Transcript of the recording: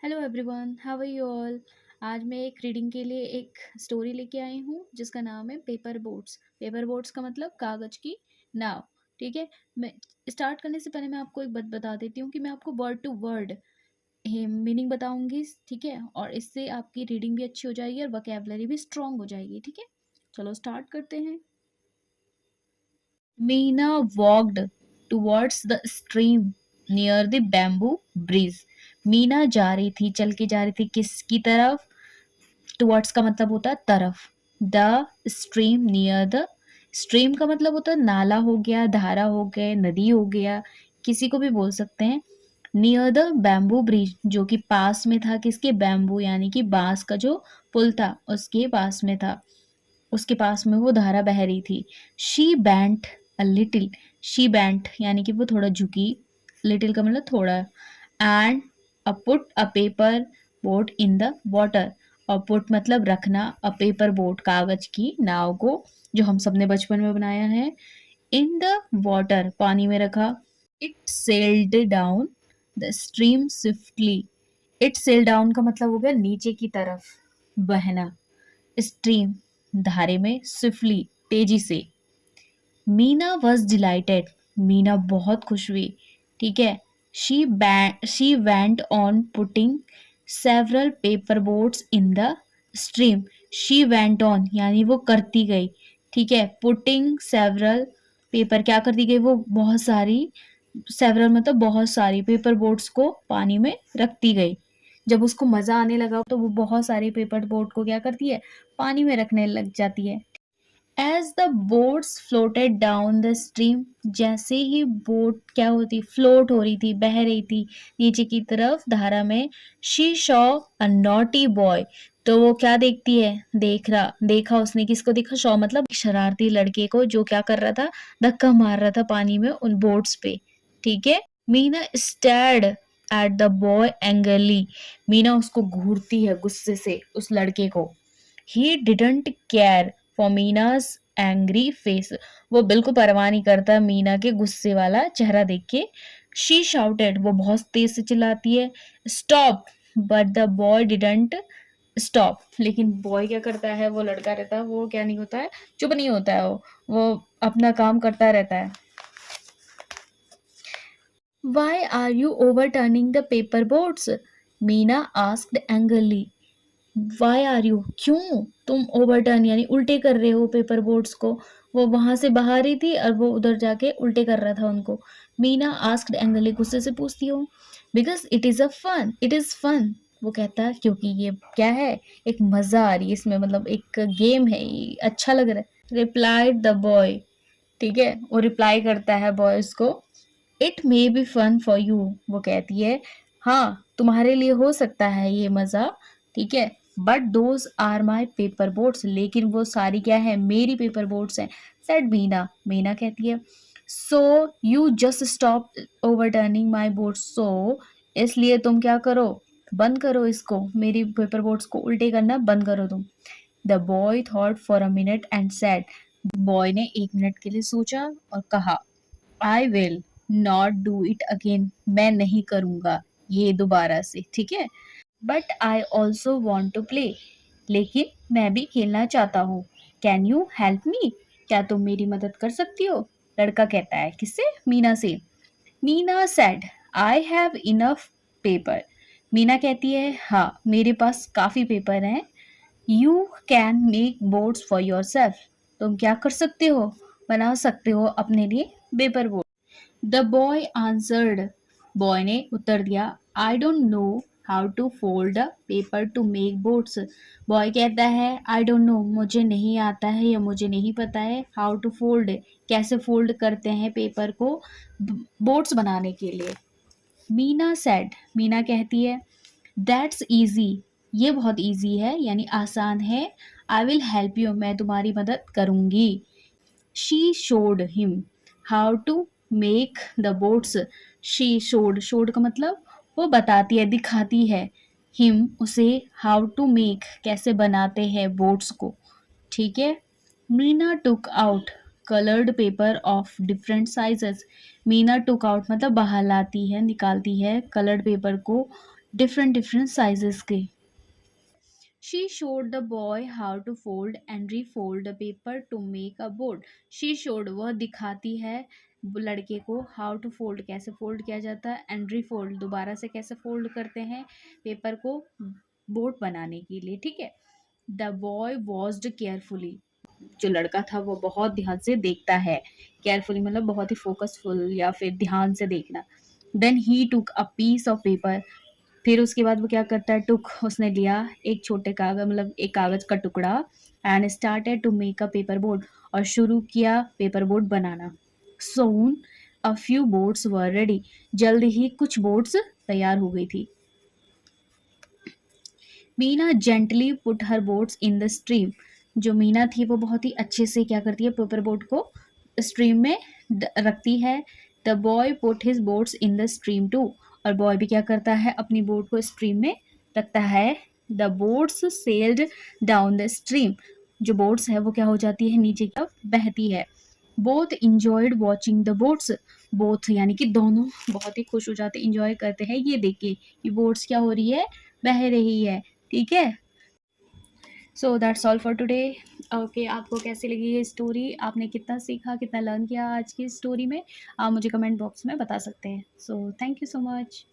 Hello everyone, how are you all. आज मैं एक रीडिंग के लिए एक स्टोरी लेके आई हूँ जिसका नाम है पेपर बोट्स। पेपर बोट्स का मतलब कागज की नाव। ठीक है। मैं स्टार्ट करने से पहले मैं आपको एक बात बता देती हूँ कि मैं आपको वर्ड टू वर्ड मीनिंग बताऊंगी। ठीक है, और इससे आपकी रीडिंग भी अच्छी हो जाएगी और वोकैबुलरी भी स्ट्रांग हो जाएगी। ठीक है, चलो स्टार्ट करते हैं। Meena walked towards the stream near the bamboo bridge. Meena जा रही थी, चल के जा रही थी किसकी तरफ? टुवर्ड्स का मतलब होता है तरफ। The stream near the, stream का मतलब होता है नाला हो गया, धारा हो गए, नदी हो गया, किसी को भी बोल सकते हैं। नियर द बैम्बू ब्रिज, जो कि पास में था किसके? बैम्बू यानी कि बांस का जो पुल था उसके पास में था। उसके पास में वो धारा बह रही थी। She bent a little, she bent यानी कि वो थोड़ा झुकी, लिटिल का मतलब थोड़ा, and a put a paper boat in the water. और पुट मतलब रखना, अ पेपर बोट कागज की नाव को, जो हम सबने बचपन में बनाया है, इन द वाटर पानी में रखा। It sailed down the stream swiftly. It sail down का मतलब हो गया नीचे की तरफ बहना, स्ट्रीम धारे में, स्विफ्टली तेजी से। मीना वॉज डिलाइटेड, मीना बहुत खुश हुई। ठीक है। She went on putting several paper boats in the stream. She went on यानी वो करती गई। ठीक है। पुटिंग सेवरल पेपर, क्या करती गई? वो बहुत सारी, सेवरल मतलब बहुत सारी, पेपर बोट्स को पानी में रखती गई। जब उसको मजा आने लगा तो वो बहुत सारी पेपर बोट को क्या करती है? पानी में रखने लग जाती है। As the boats floated down the stream, जैसे ही बोट क्या होती, फ्लोट हो रही थी, बह रही थी नीचे की तरफ धारा में, she saw a naughty boy. तो वो क्या देखती है? देखा उसने, किसको देखा? शॉ मतलब शरारती लड़के को, जो क्या कर रहा था? धक्का मार रहा था पानी में उन बोट्स पे। ठीक है। Meena stared at the boy angrily, Meena उसको घूरती है गुस्से से, उस लड़के को। He didn't care for Meena's angry face, वो बिल्कुल परवाह नहीं करता मीना के गुस्से वाला चेहरा देख के। शी शाउटेड, वो बहुत तेज से चिल्लाती है, stop. But the boy didn't stop, लेकिन बॉय क्या करता है? वो लड़का रहता है, वो क्या नहीं होता है, चुप नहीं होता है, वो अपना काम करता रहता है। Why are you overturning the paper boats? Meena asked angrily. Why are you, क्यों तुम ओवरटर्न यानी उल्टे कर रहे हो पेपर बोट्स को? वो वहां से बहा रही थी और वो उधर जाके उल्टे कर रहा था उनको। मीना आस्क्ड एंग्रली, गुस्से से पूछती हो। Because it is a fun, it is fun, वो कहता है क्योंकि ये क्या है, एक मजा आ रही है इसमें, मतलब एक गेम है, ये अच्छा लग रहा है। रिप्लाइड द बॉय, ठीक है, वो रिप्लाई करता है बॉय उसको। It may be fun for you, वो कहती है हाँ तुम्हारे लिए हो सकता है ये मजा। ठीक है। But those are my paper boats, लेकिन वो सारी क्या है? मेरी पेपर बोट्स हैं। सेड मीना, मीना कहती है so you just stop overturning my boats, so इसलिए तुम क्या करो? बंद करो इसको, मेरी पेपर बोट्स को उल्टे करना बंद करो तुम। The boy thought for a minute and said, boy ने एक मिनट के लिए सोचा और कहा, I will not do it again, मैं नहीं करूंगा ये दोबारा से। ठीक है। But I also want to play, लेकिन मैं भी खेलना चाहता हूँ। कैन यू हेल्प मी, क्या तुम मेरी मदद कर सकती हो? लड़का कहता है, किससे? मीना से। Meena said, I have enough paper, Meena कहती है हाँ मेरे पास काफी पेपर हैं। You can make boards for your self, तुम क्या कर सकते हो? बना सकते हो अपने लिए paper board. The boy answered, boy ने उत्तर दिया, I don't know how to fold a paper to make boats. Boy कहता है आई डोंट नो, मुझे नहीं आता है या मुझे नहीं पता है, हाउ टू फोल्ड, कैसे फोल्ड करते हैं पेपर को बोट्स बनाने के लिए। मीना सेड, मीना कहती है दैट्स ईजी, ये बहुत ईजी है यानी आसान है। आई विल हेल्प यू, मैं तुम्हारी मदद करूंगी। She showed him how to make the boats. She showed का मतलब वो बताती है, दिखाती है, हिम उसे, हाउ टू मेक कैसे बनाते हैं बोट्स को। ठीक है। Meena took out coloured paper of different sizes, Meena took out मतलब बाहर लाती है, निकालती है, कलर्ड पेपर को डिफरेंट डिफरेंट साइजेस के। She showed the boy how to fold and refold the paper to make a boat. She showed, वह दिखाती है लड़के को, हाउ टू फोल्ड, कैसे फोल्ड किया जाता है, एंड रीफोल्ड, दोबारा से कैसे फोल्ड करते हैं पेपर को बोर्ड बनाने के लिए, ठीक है। द बॉय वॉच्ड केयरफुली, जो लड़का था वो बहुत ध्यान से देखता है। केयरफुली मतलब बहुत ही फोकसफुल या फिर ध्यान से देखना। Then he took a piece of paper, फिर उसके बाद वो क्या करता है, टुक उसने लिया एक छोटे कागज, मतलब एक कागज का टुकड़ा, and started to make a paper board, और शुरू किया पेपर बोर्ड बनाना। Soon a few boards were ready, जल्द ही कुछ बोर्ड्स तैयार हो गई थी। Meena gently put her boards in the stream, जो मीना थी वो बहुत ही अच्छे से क्या करती है, पेपर बोर्ड को स्ट्रीम में रखती है। The boy put his boards in the stream too, और बॉय भी क्या करता है, अपनी बोर्ड को स्ट्रीम में रखता है। The boards sailed down the stream, जो बोर्ड्स है वो क्या हो जाती है, नीचे की तरफ बहती है। Both enjoyed watching the boats, both यानी कि दोनों बहुत ही खुश हो जाते, इंजॉय करते हैं ये देख के कि बोट्स क्या हो रही है, बह रही है, ठीक है। So that's all for today. Okay, आपको कैसी लगी ये स्टोरी, आपने कितना सीखा, कितना लर्न किया आज की स्टोरी में, आप मुझे कमेंट बॉक्स में बता सकते हैं। So thank you so much.